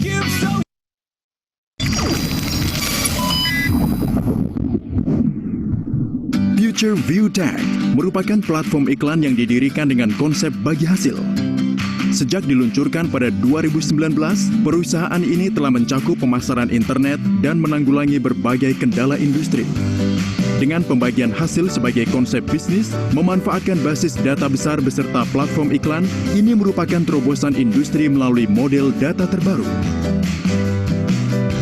Future View Tag merupakan platform iklan yang didirikan dengan konsep bagi hasil. Sejak diluncurkan pada 2019, perusahaan ini telah mencakup pemasaran internet dan menanggulangi berbagai kendala industri. Dengan pembagian hasil sebagai konsep bisnis, memanfaatkan basis data besar beserta platform iklan, ini merupakan terobosan industri melalui model data terbaru.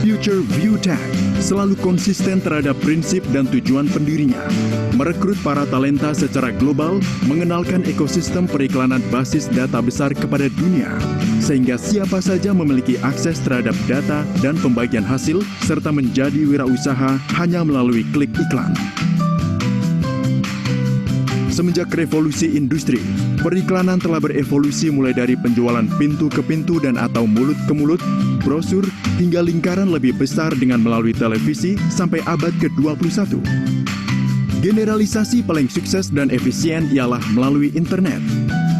Future View Tag selalu konsisten terhadap prinsip dan tujuan pendirinya, merekrut para talenta secara global, mengenalkan ekosistem periklanan basis data besar kepada dunia, sehingga siapa saja memiliki akses terhadap data dan pembagian hasil, serta menjadi wirausaha hanya melalui klik iklan. Semenjak revolusi industri, periklanan telah berevolusi mulai dari penjualan pintu ke pintu dan atau mulut ke mulut, brosur, hingga lingkaran lebih besar dengan melalui televisi sampai abad ke-21. Generalisasi paling sukses dan efisien ialah melalui internet.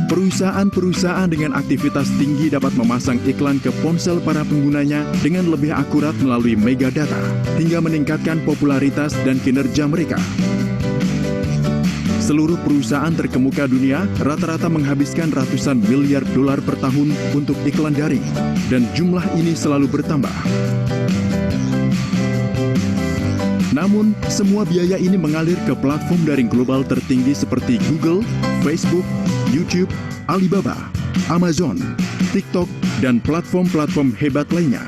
Perusahaan-perusahaan dengan aktivitas tinggi dapat memasang iklan ke ponsel para penggunanya dengan lebih akurat melalui megadata, hingga meningkatkan popularitas dan kinerja mereka. Seluruh perusahaan terkemuka dunia rata-rata menghabiskan ratusan miliar dolar per tahun untuk iklan daring, dan jumlah ini selalu bertambah. Namun, semua biaya ini mengalir ke platform daring global tertinggi seperti Google, Facebook, YouTube, Alibaba, Amazon, TikTok, dan platform-platform hebat lainnya.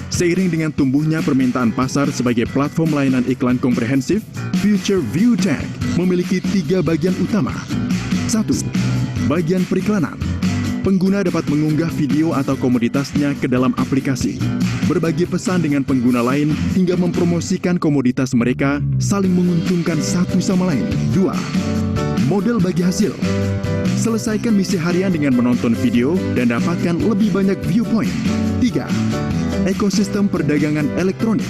Seiring dengan tumbuhnya permintaan pasar sebagai platform layanan iklan komprehensif, Future View Tag memiliki 3 bagian utama. 1. Bagian periklanan. Pengguna dapat mengunggah video atau komoditasnya ke dalam aplikasi, berbagi pesan dengan pengguna lain, hingga mempromosikan komoditas mereka, saling menguntungkan satu sama lain. 2. Model bagi hasil. Selesaikan misi harian dengan menonton video dan dapatkan lebih banyak viewpoint. 3. Ekosistem perdagangan elektronik.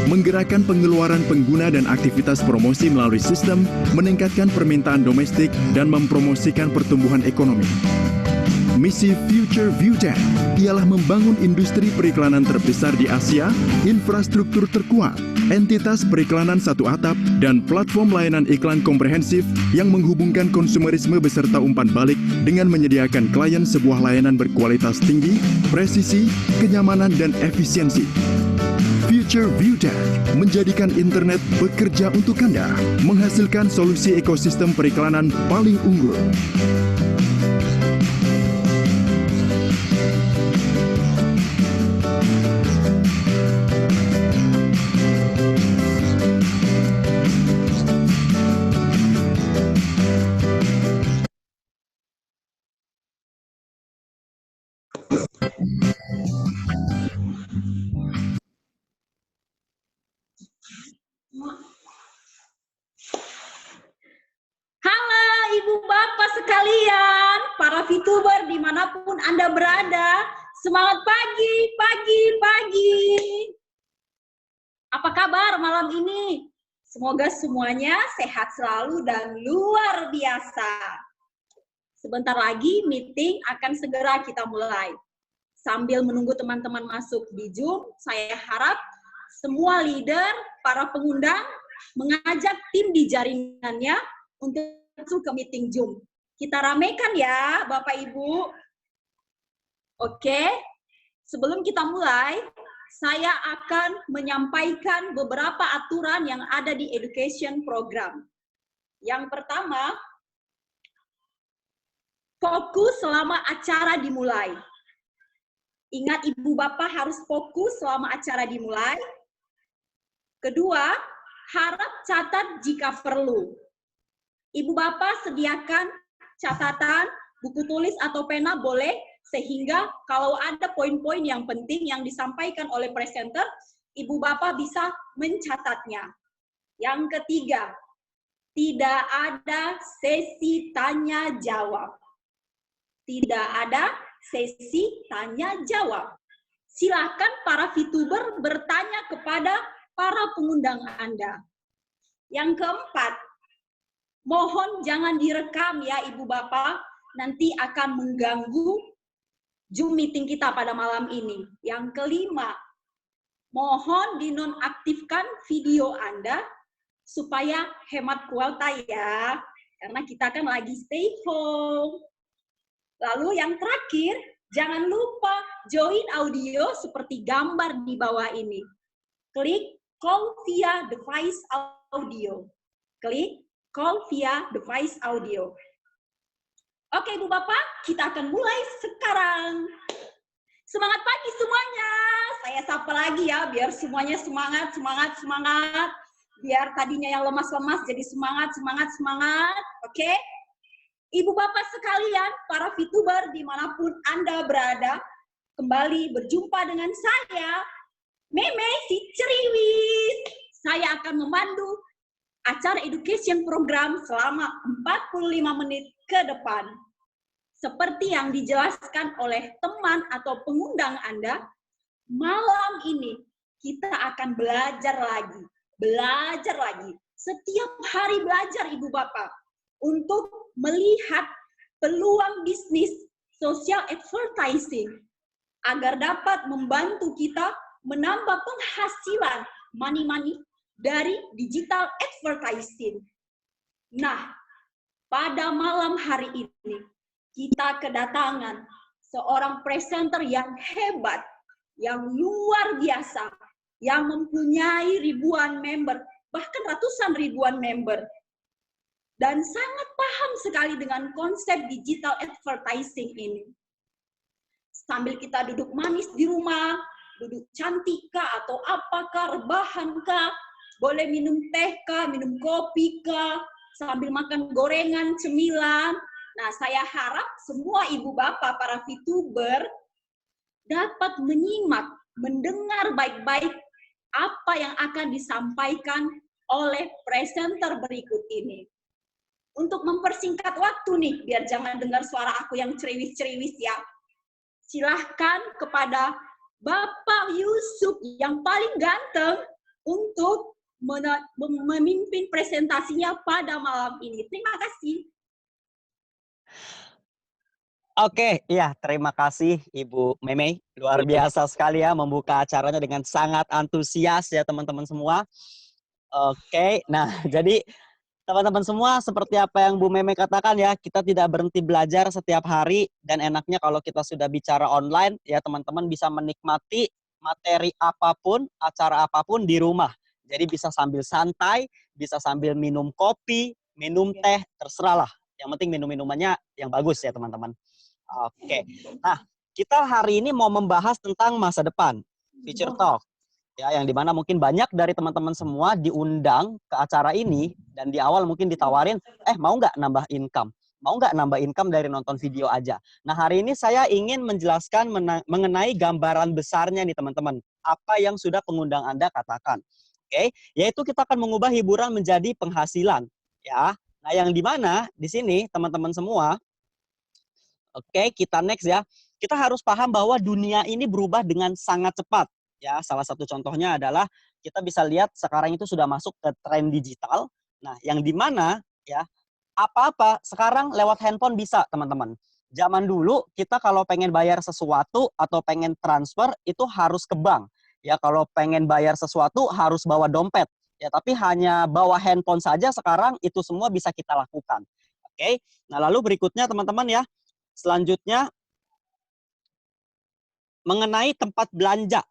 Menggerakkan pengeluaran pengguna dan aktivitas promosi melalui sistem, meningkatkan permintaan domestik, dan mempromosikan pertumbuhan ekonomi. Misi Future View Tag ialah membangun industri periklanan terbesar di Asia, infrastruktur terkuat, entitas periklanan satu atap, dan platform layanan iklan komprehensif yang menghubungkan konsumerisme beserta umpan balik dengan menyediakan klien sebuah layanan berkualitas tinggi, presisi, kenyamanan, dan efisiensi. Future View Tag menjadikan internet bekerja untuk Anda, menghasilkan solusi ekosistem periklanan paling unggul. Halo Ibu Bapak sekalian, para VTuber dimanapun Anda berada, semangat pagi, pagi, pagi. Apa kabar malam ini? Semoga semuanya sehat selalu dan luar biasa. Sebentar lagi meeting akan segera kita mulai. Sambil menunggu teman-teman masuk di Zoom, saya harap semua leader, para pengundang, mengajak tim di jaringannya untuk masuk ke meeting Zoom. Kita ramekan ya, Bapak Ibu. Oke, sebelum kita mulai, saya akan menyampaikan beberapa aturan yang ada di education program. Yang pertama, fokus selama acara dimulai. Ingat Ibu Bapak harus fokus selama acara dimulai. Kedua, harap catat jika perlu. Ibu Bapak sediakan catatan, buku tulis atau pena boleh, sehingga kalau ada poin-poin yang penting yang disampaikan oleh presenter, Ibu Bapak bisa mencatatnya. Yang ketiga, tidak ada sesi tanya jawab. Tidak ada sesi tanya jawab. Silakan para VTuber bertanya kepada para pengundang Anda. Yang keempat, mohon jangan direkam ya Ibu Bapak, nanti akan mengganggu Zoom meeting kita pada malam ini. Yang kelima, mohon dinonaktifkan video Anda supaya hemat kuota ya. Karena kita kan lagi stay home. Lalu yang terakhir, jangan lupa join audio seperti gambar di bawah ini. Klik call via device audio. Klik call via device audio. Oke Ibu Bapak, kita akan mulai sekarang. Semangat pagi semuanya. Saya sapa lagi ya, biar semuanya semangat, semangat, semangat. Biar tadinya yang lemas-lemas jadi semangat, semangat, semangat. Oke? Ibu Bapak sekalian, para VTuber dimanapun Anda berada, kembali berjumpa dengan saya, Meme si Ceriwis. Saya akan memandu acara education program selama 45 menit ke depan. Seperti yang dijelaskan oleh teman atau pengundang Anda, malam ini kita akan belajar lagi. Belajar lagi. Setiap hari belajar Ibu Bapak untuk melihat peluang bisnis social advertising agar dapat membantu kita menambah penghasilan money dari digital advertising. Nah, pada malam hari ini kita kedatangan seorang presenter yang hebat, yang luar biasa, yang mempunyai ribuan member, bahkan ratusan ribuan member, dan sangat paham sekali dengan konsep digital advertising ini. Sambil kita duduk manis di rumah, duduk cantik kah, atau apakah, rebahan kah, boleh minum teh kah, minum kopi kah, sambil makan gorengan, cemilan. Nah, saya harap semua ibu bapak, para VTuber, dapat menyimak, mendengar baik-baik apa yang akan disampaikan oleh presenter berikut ini. Untuk mempersingkat waktu nih, biar jangan dengar suara aku yang ceriwis-ceriwis ya. Silahkan kepada Bapak Yusuf yang paling ganteng untuk memimpin presentasinya pada malam ini. Terima kasih. Oke, iya terima kasih Ibu Meme. Luar biasa sekali ya membuka acaranya dengan sangat antusias ya teman-teman semua. Oke, nah jadi teman-teman semua seperti apa yang Bu Meme katakan ya, kita tidak berhenti belajar setiap hari dan enaknya kalau kita sudah bicara online ya teman-teman bisa menikmati materi apapun, acara apapun di rumah. Jadi bisa sambil santai, bisa sambil minum kopi, minum teh, terserah lah. Yang penting minum-minumannya yang bagus ya teman-teman. Oke, nah kita hari ini mau membahas tentang masa depan, future talk, ya yang dimana mungkin banyak dari teman-teman semua diundang ke acara ini dan di awal mungkin ditawarin, mau nggak nambah income, mau nggak nambah income dari nonton video aja. Nah hari ini saya ingin menjelaskan mengenai gambaran besarnya nih teman-teman, apa yang sudah pengundang Anda katakan, oke, yaitu kita akan mengubah hiburan menjadi penghasilan, ya. Nah yang dimana di sini teman-teman semua. Oke, kita next ya. Kita harus paham bahwa dunia ini berubah dengan sangat cepat. Ya, salah satu contohnya adalah kita bisa lihat sekarang itu sudah masuk ke tren digital. Nah, yang di mana ya apa-apa sekarang lewat handphone bisa, teman-teman. Zaman dulu kita kalau pengen bayar sesuatu atau pengen transfer itu harus ke bank. Ya, kalau pengen bayar sesuatu harus bawa dompet. Ya, tapi hanya bawa handphone saja sekarang itu semua bisa kita lakukan. Oke. Nah, lalu berikutnya teman-teman ya. Selanjutnya mengenai tempat belanja.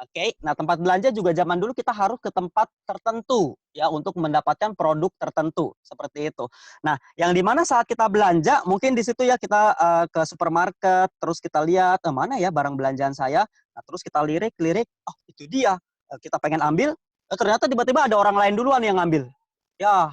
Oke, nah tempat belanja juga zaman dulu kita harus ke tempat tertentu ya untuk mendapatkan produk tertentu seperti itu. Nah, yang dimana saat kita belanja mungkin di situ ya kita ke supermarket terus kita lihat mana ya barang belanjaan saya. Nah, terus kita lirik, oh itu dia. Kita pengen ambil, ternyata tiba-tiba ada orang lain duluan yang ngambil. Ya,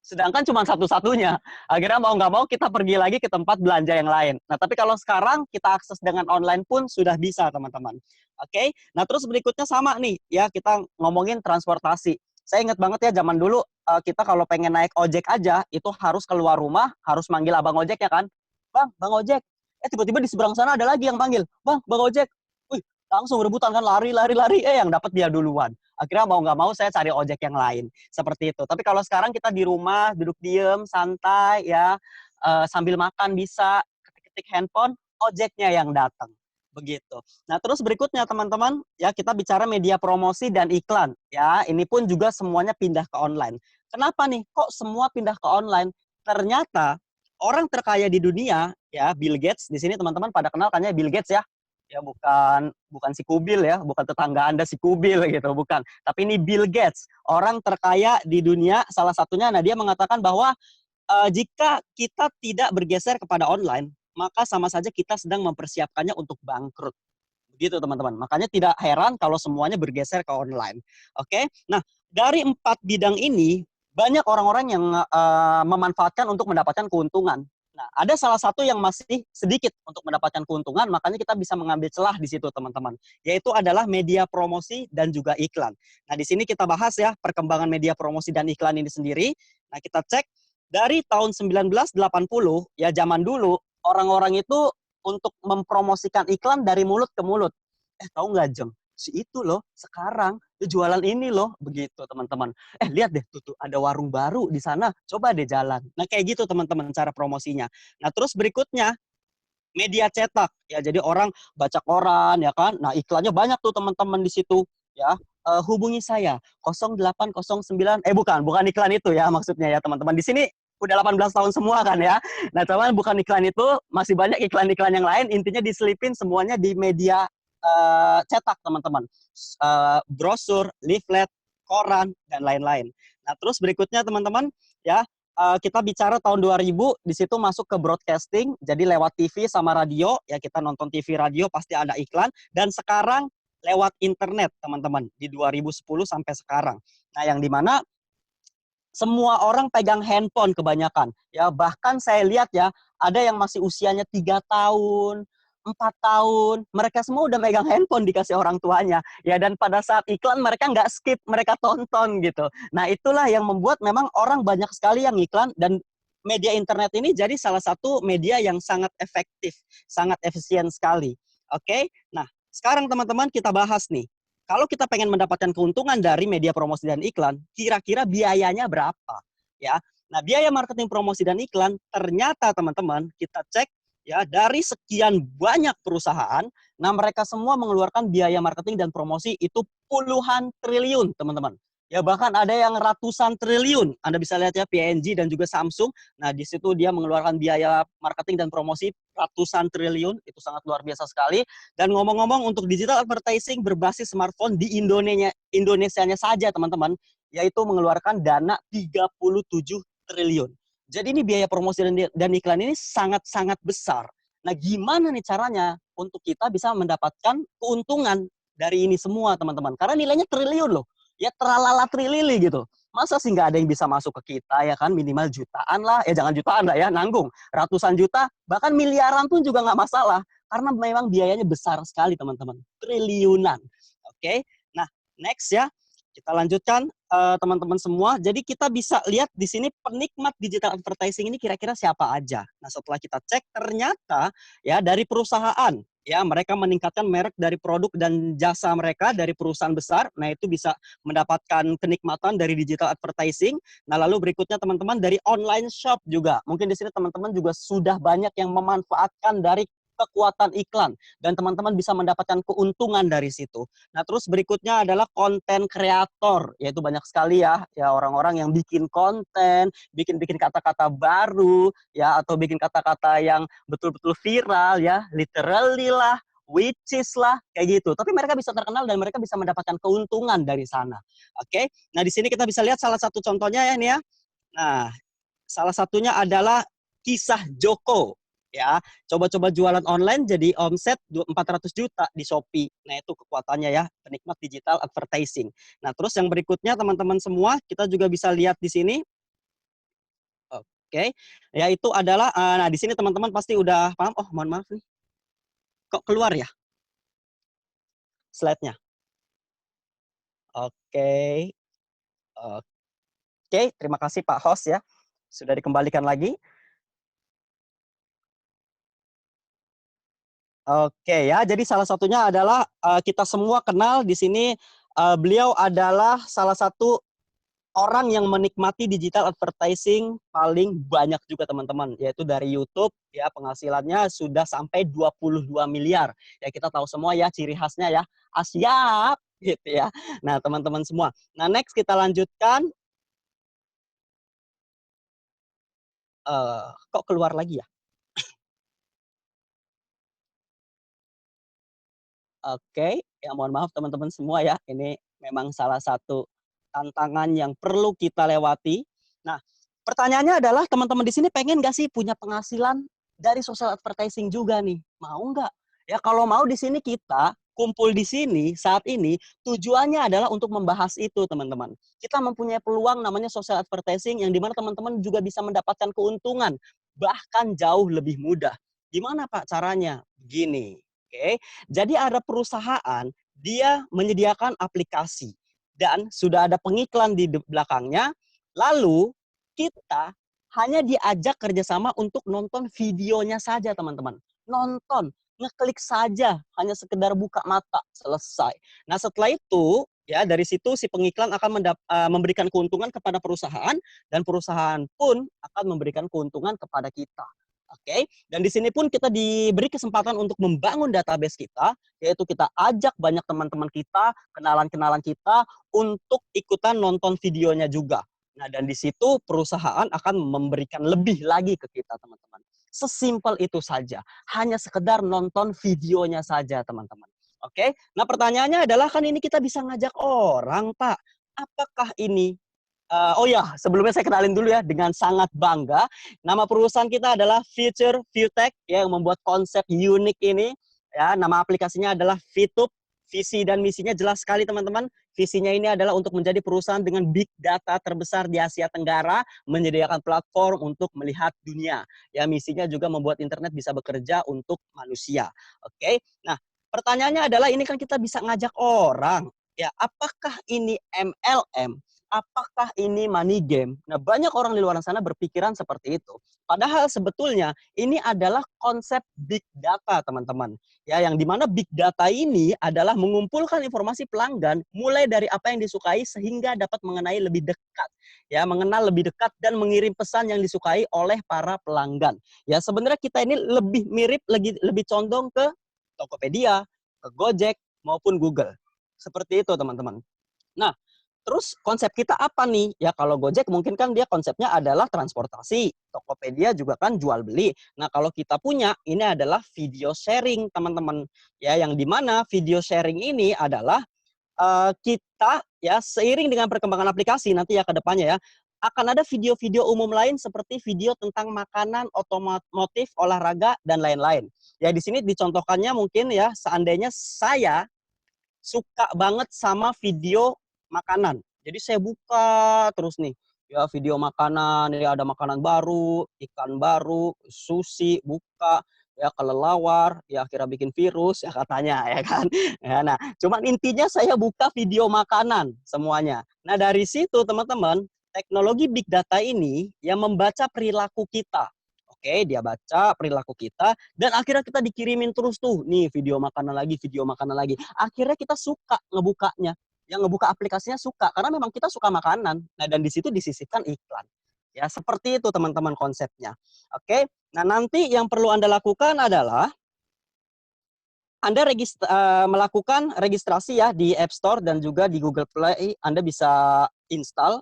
sedangkan cuma satu-satunya. Akhirnya mau nggak mau kita pergi lagi ke tempat belanja yang lain. Nah, tapi kalau sekarang kita akses dengan online pun sudah bisa, teman-teman. Oke, nah terus berikutnya sama nih, ya kita ngomongin transportasi. Saya ingat banget ya zaman dulu kita kalau pengen naik ojek aja, itu harus keluar rumah, harus manggil abang ojek ya kan. Bang ojek. Tiba-tiba di seberang sana ada lagi yang panggil. Bang ojek. Wih, langsung rebutan kan, lari. Yang dapat dia duluan. Akhirnya mau nggak mau saya cari ojek yang lain. Seperti itu. Tapi kalau sekarang kita di rumah, duduk diem, santai ya, sambil makan bisa, ketik-ketik handphone, ojeknya yang datang. begitu. Nah, terus berikutnya teman-teman, ya kita bicara media promosi dan iklan. Ya, ini pun juga semuanya pindah ke online. Kenapa nih? Kok semua pindah ke online? Ternyata orang terkaya di dunia, ya Bill Gates, di sini teman-teman pada kenal kan ya Bill Gates ya. Ya bukan bukan si Kubil ya, bukan tetangga Anda si Kubil gitu, bukan. Tapi ini Bill Gates, orang terkaya di dunia salah satunya. Nah, dia mengatakan bahwa jika kita tidak bergeser kepada online, maka sama saja kita sedang mempersiapkannya untuk bangkrut. Begitu teman-teman. Makanya tidak heran kalau semuanya bergeser ke online. Oke. Nah, dari 4 bidang ini banyak orang-orang yang memanfaatkan untuk mendapatkan keuntungan. Nah, ada salah satu yang masih sedikit untuk mendapatkan keuntungan, makanya kita bisa mengambil celah di situ teman-teman. Yaitu adalah media promosi dan juga iklan. Nah, di sini kita bahas ya perkembangan media promosi dan iklan ini sendiri. Nah, kita cek dari tahun 1980, ya zaman dulu, orang-orang itu untuk mempromosikan iklan dari mulut ke mulut. Tahu nggak, Jeng? Si itu loh, sekarang dia jualan ini loh, begitu teman-teman. Lihat deh, tuh ada warung baru di sana, coba deh jalan. Nah, kayak gitu teman-teman cara promosinya. Nah, terus berikutnya, media cetak. Ya, jadi orang baca koran, ya kan? Nah, iklannya banyak tuh teman-teman di situ. Ya, hubungi saya 0809 bukan iklan itu ya maksudnya ya teman-teman. Di sini udah 18 tahun semua kan ya. Nah, cuman bukan iklan itu, masih banyak iklan-iklan yang lain, intinya diselipin semuanya di media cetak teman-teman. Brosur, leaflet, koran dan lain-lain. Nah, terus berikutnya teman-teman ya, kita bicara tahun 2000, di situ masuk ke broadcasting, jadi lewat TV sama radio, ya kita nonton TV radio pasti ada iklan, dan sekarang lewat internet teman-teman, di 2010 sampai sekarang. Nah, yang dimana semua orang pegang handphone kebanyakan. Ya, bahkan saya lihat ya, ada yang masih usianya 3 tahun, 4 tahun, mereka semua udah megang handphone dikasih orang tuanya. Ya, dan pada saat iklan mereka nggak skip, mereka tonton gitu. Nah, itulah yang membuat memang orang banyak sekali yang iklan, dan media internet ini jadi salah satu media yang sangat efektif, sangat efisien sekali. Oke? Nah, sekarang teman-teman kita bahas nih. Kalau kita pengen mendapatkan keuntungan dari media promosi dan iklan, kira-kira biayanya berapa? Ya, nah biaya marketing promosi dan iklan ternyata teman-teman kita cek ya dari sekian banyak perusahaan, nah mereka semua mengeluarkan biaya marketing dan promosi itu puluhan triliun teman-teman. Ya bahkan ada yang ratusan triliun. Anda bisa lihat ya P&G dan juga Samsung. Nah di situ dia mengeluarkan biaya marketing dan promosi ratusan triliun, itu sangat luar biasa sekali. Dan ngomong-ngomong untuk digital advertising berbasis smartphone di Indonesianya saja teman-teman, yaitu mengeluarkan dana 37 triliun. Jadi ini biaya promosi dan iklan ini sangat-sangat besar. Nah gimana nih caranya untuk kita bisa mendapatkan keuntungan dari ini semua teman-teman? Karena nilainya triliun loh. Ya teralala trilili gitu. Masa sih nggak ada yang bisa masuk ke kita ya kan, minimal jutaan lah, jangan jutaan lah ya, nanggung. Ratusan juta, bahkan miliaran pun juga nggak masalah. Karena memang biayanya besar sekali teman-teman, triliunan. Oke, nah next ya, kita lanjutkan teman-teman semua. Jadi kita bisa lihat di sini penikmat digital advertising ini kira-kira siapa aja. Nah setelah kita cek ternyata ya dari perusahaan, ya mereka meningkatkan merek dari produk dan jasa mereka dari perusahaan besar. Nah itu bisa mendapatkan kenikmatan dari digital advertising. Nah lalu berikutnya teman-teman dari online shop juga. Mungkin di sini teman-teman juga sudah banyak yang memanfaatkan dari kekuatan iklan dan teman-teman bisa mendapatkan keuntungan dari situ. Nah, terus berikutnya adalah konten kreator, yaitu banyak sekali ya orang-orang yang bikin konten, bikin kata-kata baru ya atau bikin kata-kata yang betul-betul viral ya, literally lah, which is lah, kayak gitu. Tapi mereka bisa terkenal dan mereka bisa mendapatkan keuntungan dari sana. Oke. Nah, di sini kita bisa lihat salah satu contohnya ya nih ya. Nah, salah satunya adalah kisah Joko. Ya, coba-coba jualan online jadi omset 400 juta di Shopee. Nah, itu kekuatannya ya, penikmat digital advertising. Nah, terus yang berikutnya teman-teman semua, kita juga bisa lihat di sini. Oke, yaitu adalah, nah di sini teman-teman pasti udah paham. Oh, mohon maaf nih. Kok keluar ya slide-nya? Oke. Oke, terima kasih Pak Host ya. Sudah dikembalikan lagi. Oke ya, jadi salah satunya adalah kita semua kenal di sini, beliau adalah salah satu orang yang menikmati digital advertising paling banyak juga teman-teman, yaitu dari YouTube ya, penghasilannya sudah sampai 22 miliar. Ya kita tahu semua ya ciri khasnya ya, siap gitu ya. Nah, teman-teman semua. Nah, next kita lanjutkan. Kok keluar lagi ya? Oke, ya mohon maaf teman-teman semua ya, ini memang salah satu tantangan yang perlu kita lewati. Nah, pertanyaannya adalah teman-teman di sini pengen nggak sih punya penghasilan dari social advertising juga nih? Mau nggak? Ya kalau mau di sini kita kumpul di sini saat ini tujuannya adalah untuk membahas itu teman-teman. Kita mempunyai peluang namanya social advertising yang dimana teman-teman juga bisa mendapatkan keuntungan bahkan jauh lebih mudah. Gimana Pak caranya? Gini, oke. Jadi ada perusahaan, dia menyediakan aplikasi dan sudah ada pengiklan di belakangnya. Lalu kita hanya diajak kerjasama untuk nonton videonya saja teman-teman. Nonton, ngeklik saja, hanya sekedar buka mata, selesai. Nah setelah itu, ya dari situ si pengiklan akan memberikan keuntungan kepada perusahaan dan perusahaan pun akan memberikan keuntungan kepada kita. Oke, dan di sini pun kita diberi kesempatan untuk membangun database kita, yaitu kita ajak banyak teman-teman kita, kenalan-kenalan kita untuk ikutan nonton videonya juga. Nah, dan di situ perusahaan akan memberikan lebih lagi ke kita, teman-teman. Sesimpel itu saja, hanya sekedar nonton videonya saja, teman-teman. Oke, nah pertanyaannya adalah kan ini kita bisa ngajak orang, Pak. Apakah ini oh ya, sebelumnya saya kenalin dulu ya dengan sangat bangga. Nama perusahaan kita adalah Future ViewTech ya, yang membuat konsep unik ini. Ya, nama aplikasinya adalah VTube. Visi dan misinya jelas sekali teman-teman. Visinya ini adalah untuk menjadi perusahaan dengan big data terbesar di Asia Tenggara, menyediakan platform untuk melihat dunia. Ya, misinya juga membuat internet bisa bekerja untuk manusia. Oke. Nah, pertanyaannya adalah ini kan kita bisa ngajak orang. Ya, apakah ini MLM? Apakah ini money game? Nah, banyak orang di luar sana berpikiran seperti itu. Padahal sebetulnya ini adalah konsep big data, teman-teman. Ya, yang dimana big data ini adalah mengumpulkan informasi pelanggan mulai dari apa yang disukai sehingga dapat mengenai lebih dekat. Ya, mengenal lebih dekat dan mengirim pesan yang disukai oleh para pelanggan. Ya, sebenarnya kita ini lebih mirip, lebih condong ke Tokopedia, ke Gojek maupun Google. Seperti itu, teman-teman. Nah, terus konsep kita apa nih? Ya kalau Gojek mungkin kan dia konsepnya adalah transportasi. Tokopedia juga kan jual beli. Nah kalau kita punya ini adalah video sharing teman-teman. Ya yang dimana video sharing ini adalah kita ya seiring dengan perkembangan aplikasi nanti ya ke depannya ya. Akan ada video-video umum lain seperti video tentang makanan, otomotif, olahraga, dan lain-lain. Ya di sini dicontohkannya mungkin ya seandainya saya suka banget sama video makanan. Jadi saya buka terus nih, ya video makanan, ya ada makanan baru, ikan baru, sushi, buka, ya kelelawar, ya akhirnya bikin virus ya katanya ya kan. Ya, nah, cuman intinya saya buka video makanan semuanya. Nah dari situ teman-teman, teknologi big data ini yang membaca perilaku kita. Oke, dia baca perilaku kita dan akhirnya kita dikirimin terus tuh, nih video makanan lagi, video makanan lagi. Akhirnya kita suka ngebukanya. Yang ngebuka aplikasinya suka karena memang kita suka makanan. Nah, dan di situ disisipkan iklan. Ya, seperti itu teman-teman konsepnya. Oke. Nah, nanti yang perlu Anda lakukan adalah Anda melakukan registrasi ya di App Store dan juga di Google Play. Anda bisa install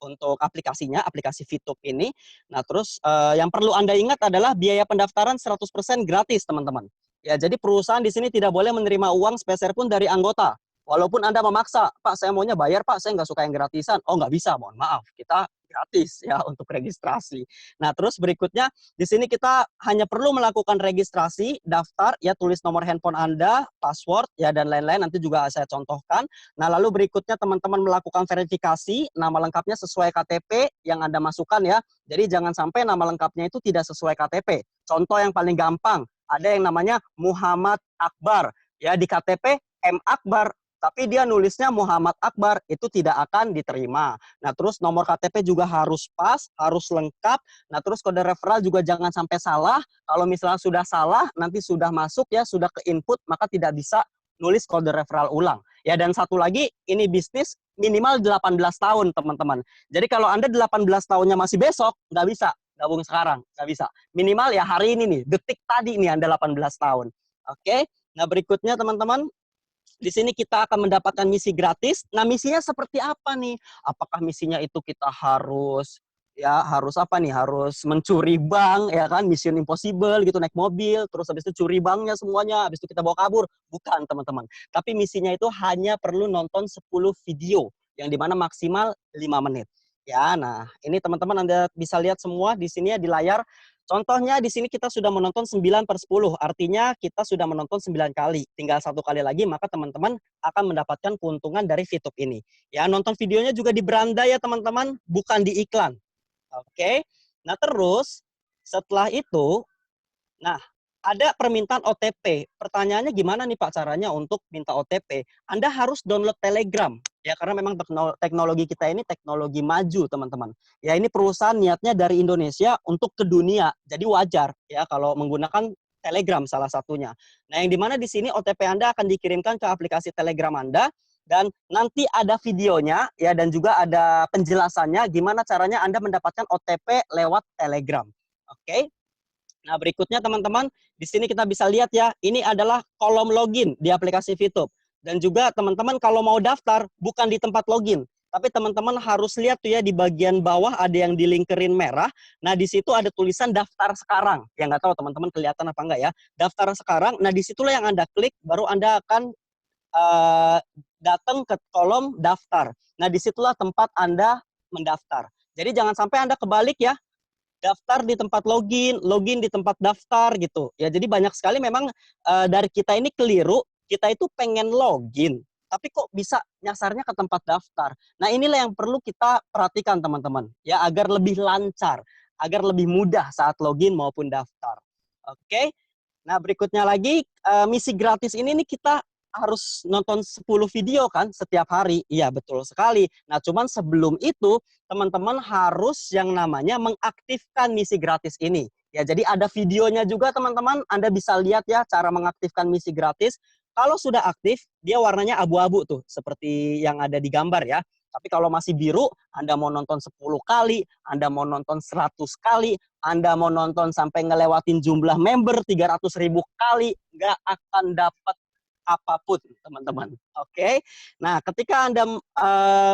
untuk aplikasinya, aplikasi VTube ini. Nah, terus yang perlu Anda ingat adalah biaya pendaftaran 100% gratis, teman-teman. Ya, jadi perusahaan di sini tidak boleh menerima uang sepeser pun dari anggota. Walaupun Anda memaksa, Pak, saya maunya bayar, Pak, saya nggak suka yang gratisan. Oh, nggak bisa, mohon maaf. Kita gratis ya untuk registrasi. Nah, terus berikutnya di sini kita hanya perlu melakukan registrasi, daftar, ya tulis nomor handphone Anda, password, ya dan lain-lain. Nanti juga saya contohkan. Nah, lalu berikutnya teman-teman melakukan verifikasi, nama lengkapnya sesuai KTP yang Anda masukkan ya. Jadi jangan sampai nama lengkapnya itu tidak sesuai KTP. Contoh yang paling gampang, ada yang namanya Muhammad Akbar. Ya, di KTP M. Akbar, tapi dia nulisnya Muhammad Akbar, itu tidak akan diterima. Nah, terus nomor KTP juga harus pas, harus lengkap. Nah, terus kode referral juga jangan sampai salah. Kalau misalnya sudah salah, nanti sudah masuk ya, sudah ke input, maka tidak bisa nulis kode referral ulang. Ya, dan satu lagi, ini bisnis minimal 18 tahun, teman-teman. Jadi kalau Anda 18 tahunnya masih besok, nggak bisa gabung sekarang, nggak bisa. Minimal ya hari ini nih, detik tadi nih Anda 18 tahun. Oke, nah berikutnya teman-teman, di sini kita akan mendapatkan misi gratis. Nah, misinya seperti apa nih? Apakah misinya itu kita harus apa nih? Harus mencuri bank ya kan? Mission Impossible gitu, naik mobil, terus habis itu curi banknya semuanya, habis itu kita bawa kabur. Bukan, teman-teman. Tapi misinya itu hanya perlu nonton 10 video yang dimana maksimal 5 menit. Ya, nah ini teman-teman Anda bisa lihat semua di sini ya di layar. Contohnya di sini kita sudah menonton 9/10, artinya kita sudah menonton 9 kali. Tinggal 1 kali lagi, maka teman-teman akan mendapatkan keuntungan dari VTube ini. Ya, nonton videonya juga di beranda ya teman-teman, bukan di iklan. Oke, nah terus setelah itu, nah ada permintaan OTP. Pertanyaannya gimana nih Pak caranya untuk minta OTP? Anda harus download Telegram. Ya, karena memang teknologi kita ini teknologi maju, teman-teman. Ya, ini perusahaan niatnya dari Indonesia untuk ke dunia. Jadi wajar ya kalau menggunakan Telegram salah satunya. Nah, yang dimana di sini OTP Anda akan dikirimkan ke aplikasi Telegram Anda dan nanti ada videonya ya dan juga ada penjelasannya gimana caranya Anda mendapatkan OTP lewat Telegram. Oke. Nah, berikutnya teman-teman, di sini kita bisa lihat ya, ini adalah kolom login di aplikasi VTube. Dan juga teman-teman kalau mau daftar, bukan di tempat login. Tapi teman-teman harus lihat tuh ya, di bagian bawah ada yang dilingkerin merah. Nah, di situ ada tulisan daftar sekarang. Yang nggak tahu teman-teman kelihatan apa enggak ya. Daftar sekarang, nah disitulah yang Anda klik, baru Anda akan datang ke kolom daftar. Nah, disitulah tempat Anda mendaftar. Jadi jangan sampai Anda kebalik ya, daftar di tempat login, login di tempat daftar gitu. Ya, jadi banyak sekali memang dari kita ini keliru, kita itu pengen login, tapi kok bisa nyasarnya ke tempat daftar. Nah, inilah yang perlu kita perhatikan teman-teman, ya agar lebih lancar, agar lebih mudah saat login maupun daftar. Oke. Nah, berikutnya lagi misi gratis ini nih kita harus nonton 10 video kan setiap hari. Iya, betul sekali. Nah, cuman sebelum itu teman-teman harus yang namanya mengaktifkan misi gratis ini. Ya, jadi ada videonya juga teman-teman. Anda bisa lihat ya cara mengaktifkan misi gratis. Kalau sudah aktif, dia warnanya abu-abu tuh, seperti yang ada di gambar ya. Tapi kalau masih biru, Anda mau nonton 10 kali, Anda mau nonton 100 kali, Anda mau nonton sampai ngelewatin jumlah member 300.000 kali, nggak akan dapat apapun, teman-teman. Oke. Nah, ketika Anda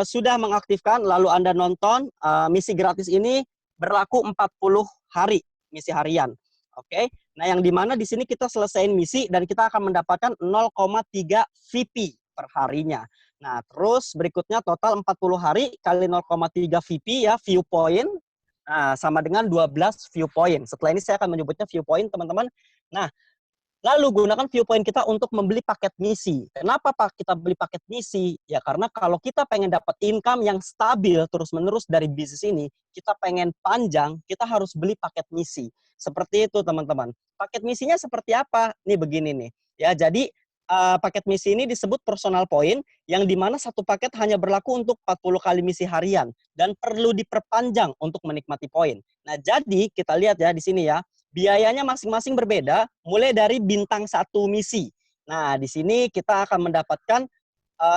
sudah mengaktifkan, lalu Anda nonton, misi gratis ini berlaku 40 hari, misi harian. Oke. Nah, yang dimana di sini kita selesaiin misi dan kita akan mendapatkan 0,3 VP per harinya. Nah, terus berikutnya total 40 hari kali 0,3 VP ya, view point. Nah, sama dengan 12 viewpoint. Setelah ini saya akan menyebutnya viewpoint, teman-teman. Nah, lalu gunakan viewpoint kita untuk membeli paket misi. Kenapa Pak kita beli paket misi? Ya karena kalau kita pengen dapat income yang stabil terus-menerus dari bisnis ini, kita pengen panjang, kita harus beli paket misi. Seperti itu teman-teman. Paket misinya seperti apa? Nih begini nih. Ya, jadi paket misi ini disebut personal point, yang dimana satu paket hanya berlaku untuk 40 kali misi harian dan perlu diperpanjang untuk menikmati poin. Nah, jadi kita lihat ya di sini ya. Biayanya masing-masing berbeda, mulai dari bintang 1 misi. Nah, di sini kita akan mendapatkan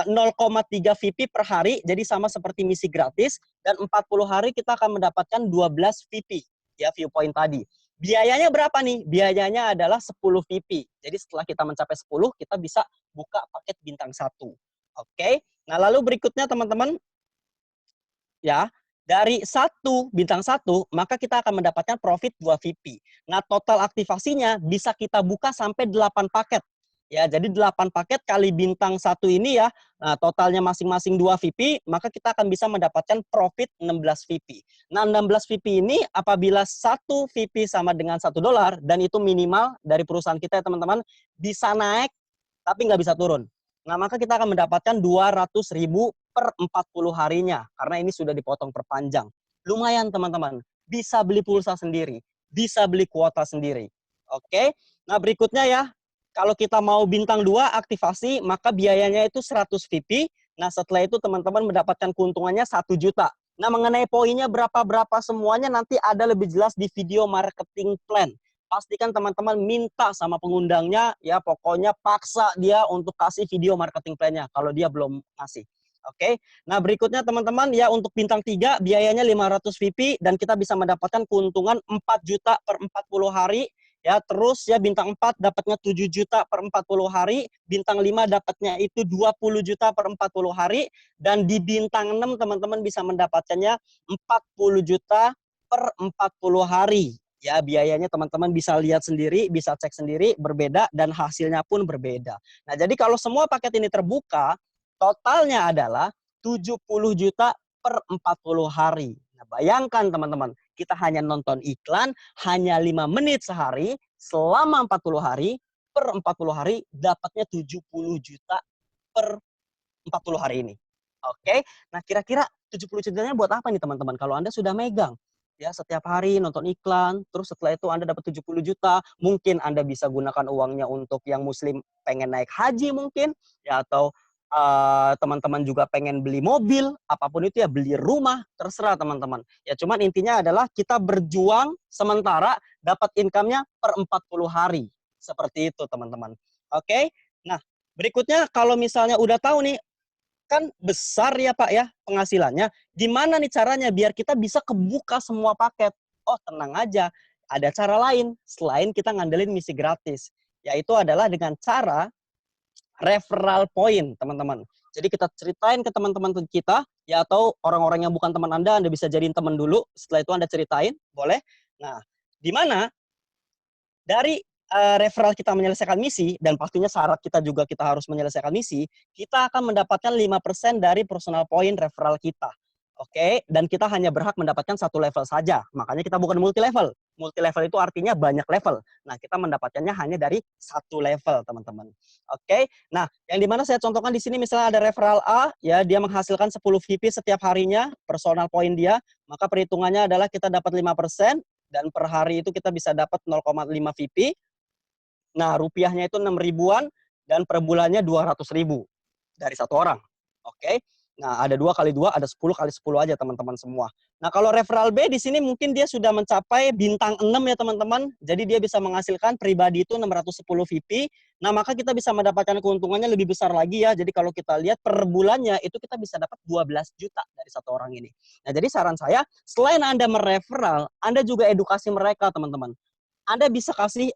0,3 VP per hari, jadi sama seperti misi gratis, dan 40 hari kita akan mendapatkan 12 VP, ya viewpoint tadi. Biayanya berapa nih? Biayanya adalah 10 VP. Jadi setelah kita mencapai 10, kita bisa buka paket bintang 1. Oke, nah lalu berikutnya teman-teman, ya, dari bintang 1, maka kita akan mendapatkan profit 2 VP. Nah, total aktivasinya bisa kita buka sampai 8 paket. Ya, jadi 8 paket kali bintang 1 ini ya, nah totalnya masing-masing 2 VP, maka kita akan bisa mendapatkan profit 16 VP. Nah, 16 VP ini apabila 1 VP sama dengan $1, dan itu minimal dari perusahaan kita ya teman-teman, bisa naik tapi nggak bisa turun. Nah, maka kita akan mendapatkan 200.000 per 40 harinya, karena ini sudah dipotong perpanjang. Lumayan teman-teman, bisa beli pulsa sendiri, bisa beli kuota sendiri. Oke, nah berikutnya ya, kalau kita mau bintang 2 aktivasi, maka biayanya itu 100 VP. Nah, setelah itu teman-teman mendapatkan keuntungannya 1 juta. Nah, mengenai poinnya berapa-berapa semuanya nanti ada lebih jelas di video marketing plan. Pastikan teman-teman minta sama pengundangnya, ya pokoknya paksa dia untuk kasih video marketing plan-nya kalau dia belum kasih. Oke. Nah, berikutnya teman-teman ya untuk bintang 3 biayanya 500 VP dan kita bisa mendapatkan keuntungan 4 juta per 40 hari. Ya, terus ya bintang 4 dapatnya 7 juta per 40 hari, bintang 5 dapatnya itu 20 juta per 40 hari, dan di bintang 6 teman-teman bisa mendapatkannya 40 juta per 40 hari. Ya, biayanya teman-teman bisa lihat sendiri, bisa cek sendiri, berbeda dan hasilnya pun berbeda. Nah, jadi kalau semua paket ini terbuka, totalnya adalah 70 juta per 40 hari. Nah, bayangkan teman-teman, kita hanya nonton iklan hanya 5 menit sehari selama 40 hari, per 40 hari dapatnya 70 juta per 40 hari ini. Oke, nah kira-kira 70 jutanya buat apa nih teman-teman? Kalau Anda sudah megang, ya setiap hari nonton iklan, terus setelah itu Anda dapat 70 juta, mungkin Anda bisa gunakan uangnya untuk yang muslim pengen naik haji mungkin, ya atau teman-teman juga pengen beli mobil, apapun itu ya, beli rumah, terserah teman-teman. Ya cuman intinya adalah kita berjuang sementara dapat income-nya per 40 hari. Seperti itu teman-teman. Oke, nah berikutnya kalau misalnya udah tahu nih, kan besar ya Pak ya penghasilannya. Gimana nih caranya biar kita bisa kebuka semua paket? Oh tenang aja, ada cara lain selain kita ngandelin misi gratis. Yaitu adalah dengan cara referral point teman-teman. Jadi kita ceritain ke teman-teman kita, ya atau orang-orang yang bukan teman Anda bisa jadiin teman dulu. Setelah itu Anda ceritain, boleh. Nah, di mana dari referral kita menyelesaikan misi, dan pastinya syarat kita juga kita harus menyelesaikan misi, kita akan mendapatkan 5% dari personal point referral kita. Oke, dan kita hanya berhak mendapatkan satu level saja. Makanya kita bukan multi level. Multi level itu artinya banyak level. Nah, kita mendapatkannya hanya dari satu level, teman-teman. Oke, nah yang dimana saya contohkan di sini misalnya ada referral A, ya dia menghasilkan 10 VP setiap harinya, personal point dia, maka perhitungannya adalah kita dapat 5%, dan per hari itu kita bisa dapat 0,5 VP. Nah, rupiahnya itu 6 ribuan, dan per bulannya 200 ribu dari satu orang. Oke. Nah, ada 2 kali 2, ada 10 kali 10 aja teman-teman semua. Nah, kalau referral B di sini mungkin dia sudah mencapai bintang 6 ya teman-teman. Jadi dia bisa menghasilkan pribadi itu 610 VP. Nah, maka kita bisa mendapatkan keuntungannya lebih besar lagi ya. Jadi kalau kita lihat per bulannya itu kita bisa dapat 12 juta dari satu orang ini. Nah, jadi saran saya, selain Anda mereferral, Anda juga edukasi mereka teman-teman. Anda bisa kasih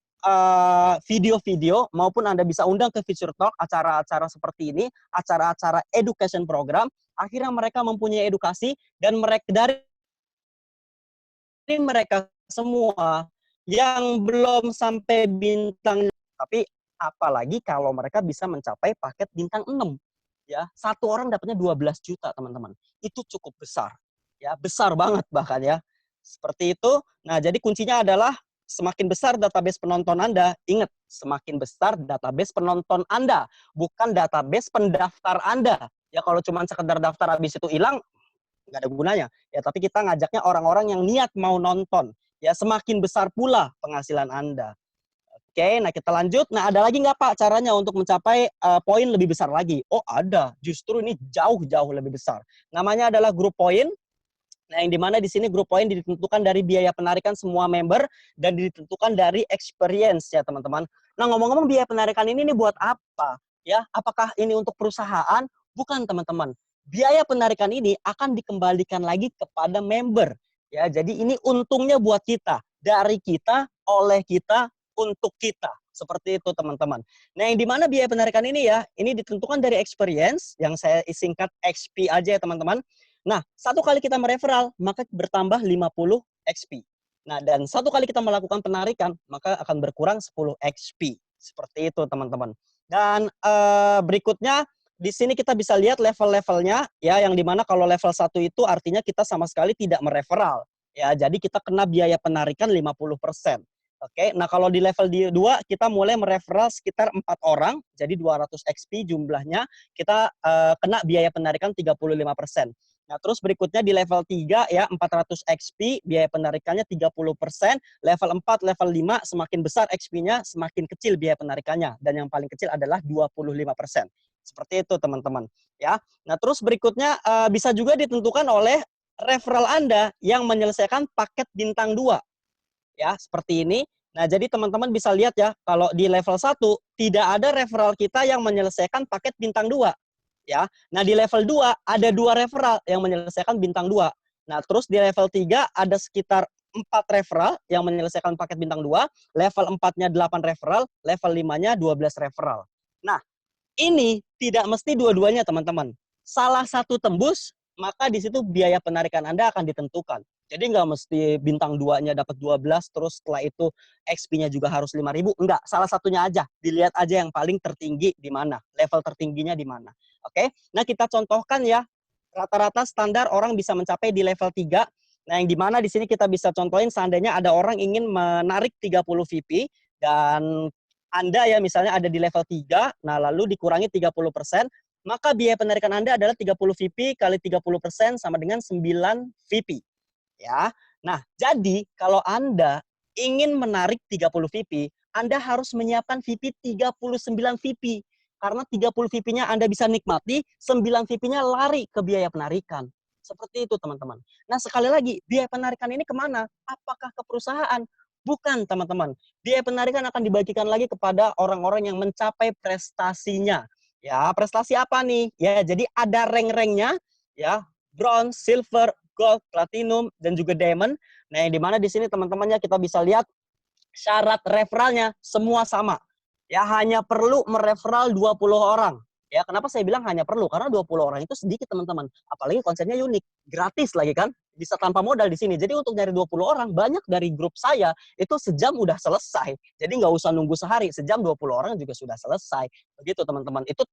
video-video maupun Anda bisa undang ke Future Talk, acara-acara seperti ini, acara-acara education program, akhirnya mereka mempunyai edukasi dan mereka dari mereka semua yang belum sampai bintang, tapi apalagi kalau mereka bisa mencapai paket bintang 6. Ya, satu orang dapatnya 12 juta, teman-teman. Itu cukup besar. Ya, besar banget bahkan ya. Seperti itu. Nah, jadi kuncinya adalah semakin besar database penonton Anda, ingat, semakin besar database penonton Anda, bukan database pendaftar Anda. Ya, kalau cuma sekedar daftar habis itu hilang, nggak ada gunanya. Ya, tapi kita ngajaknya orang-orang yang niat mau nonton. Ya, semakin besar pula penghasilan Anda. Oke, nah kita lanjut. Nah, ada lagi nggak Pak caranya untuk mencapai poin lebih besar lagi? Oh, ada. Justru ini jauh-jauh lebih besar. Namanya adalah grup poin. Nah, yang dimana di sini grup poin ditentukan dari biaya penarikan semua member dan ditentukan dari experience ya teman-teman. Nah, ngomong-ngomong biaya penarikan ini buat apa? Ya, apakah ini untuk perusahaan? Bukan teman-teman. Biaya penarikan ini akan dikembalikan lagi kepada member. Ya, jadi ini untungnya buat kita, dari kita, oleh kita, untuk kita. Seperti itu teman-teman. Nah, yang dimana biaya penarikan ini ya, ini ditentukan dari experience, yang saya singkat XP aja ya teman-teman. Nah, satu kali kita mereferral, maka bertambah 50 XP. Nah, dan satu kali kita melakukan penarikan, maka akan berkurang 10 XP. Seperti itu, teman-teman. Dan berikutnya, di sini kita bisa lihat level-levelnya, ya, yang dimana kalau level 1 itu artinya kita sama sekali tidak mereferral. Ya, jadi kita kena biaya penarikan 50%. Oke, nah kalau di level 2 kita mulai mereferral sekitar 4 orang, jadi 200 XP jumlahnya, kita kena biaya penarikan 35%. Nah, terus berikutnya di level 3 ya 400 XP, biaya penarikannya 30%, level 4, level 5 semakin besar XP-nya, semakin kecil biaya penarikannya, dan yang paling kecil adalah 25%. Seperti itu teman-teman, ya. Nah, terus berikutnya bisa juga ditentukan oleh referral Anda yang menyelesaikan paket bintang 2. Ya, seperti ini. Nah, jadi teman-teman bisa lihat ya, kalau di level 1 tidak ada referral kita yang menyelesaikan paket bintang 2. ya. Nah, di level 2 ada 2 referral yang menyelesaikan bintang 2. Nah, terus di level 3 ada sekitar 4 referral yang menyelesaikan paket bintang 2, level 4-nya 8 referral, level 5-nya 12 referral. Nah, ini tidak mesti dua-duanya, teman-teman. Salah satu tembus, maka di situ biaya penarikan Anda akan ditentukan. Jadi nggak mesti bintang 2-nya dapat 12, terus setelah itu XP-nya juga harus 5.000. Enggak, salah satunya aja. Dilihat aja yang paling tertinggi di mana, level tertingginya di mana. Oke, nah kita contohkan ya, rata-rata standar orang bisa mencapai di level 3. Nah, yang di mana di sini kita bisa contohin seandainya ada orang ingin menarik 30 VP dan Anda ya misalnya ada di level 3, nah lalu dikurangi 30%, maka biaya penarikan Anda adalah 30 VP kali 30% sama dengan 9 VP. Ya. Nah, jadi kalau Anda ingin menarik 30 VP, Anda harus menyiapkan VP 39 VP. Karena 30 VP-nya Anda bisa nikmati, 9 VP-nya lari ke biaya penarikan. Seperti itu, teman-teman. Nah, sekali lagi, biaya penarikan ini kemana? Apakah ke perusahaan? Bukan, teman-teman. Biaya penarikan akan dibagikan lagi kepada orang-orang yang mencapai prestasinya. Ya, prestasi apa nih? Ya, jadi ada rank-ranknya, ya, bronze, silver, gold, platinum, dan juga diamond. Nah, yang dimana di sini teman-temannya kita bisa lihat syarat referralnya semua sama. Ya, hanya perlu mereferral 20 orang. Ya, kenapa saya bilang hanya perlu? Karena 20 orang itu sedikit, teman-teman. Apalagi konsepnya unik. Gratis lagi kan? Bisa tanpa modal di sini. Jadi untuk nyari 20 orang, banyak dari grup saya itu sejam udah selesai. Jadi nggak usah nunggu sehari. Sejam 20 orang juga sudah selesai. Begitu, teman-teman. Itu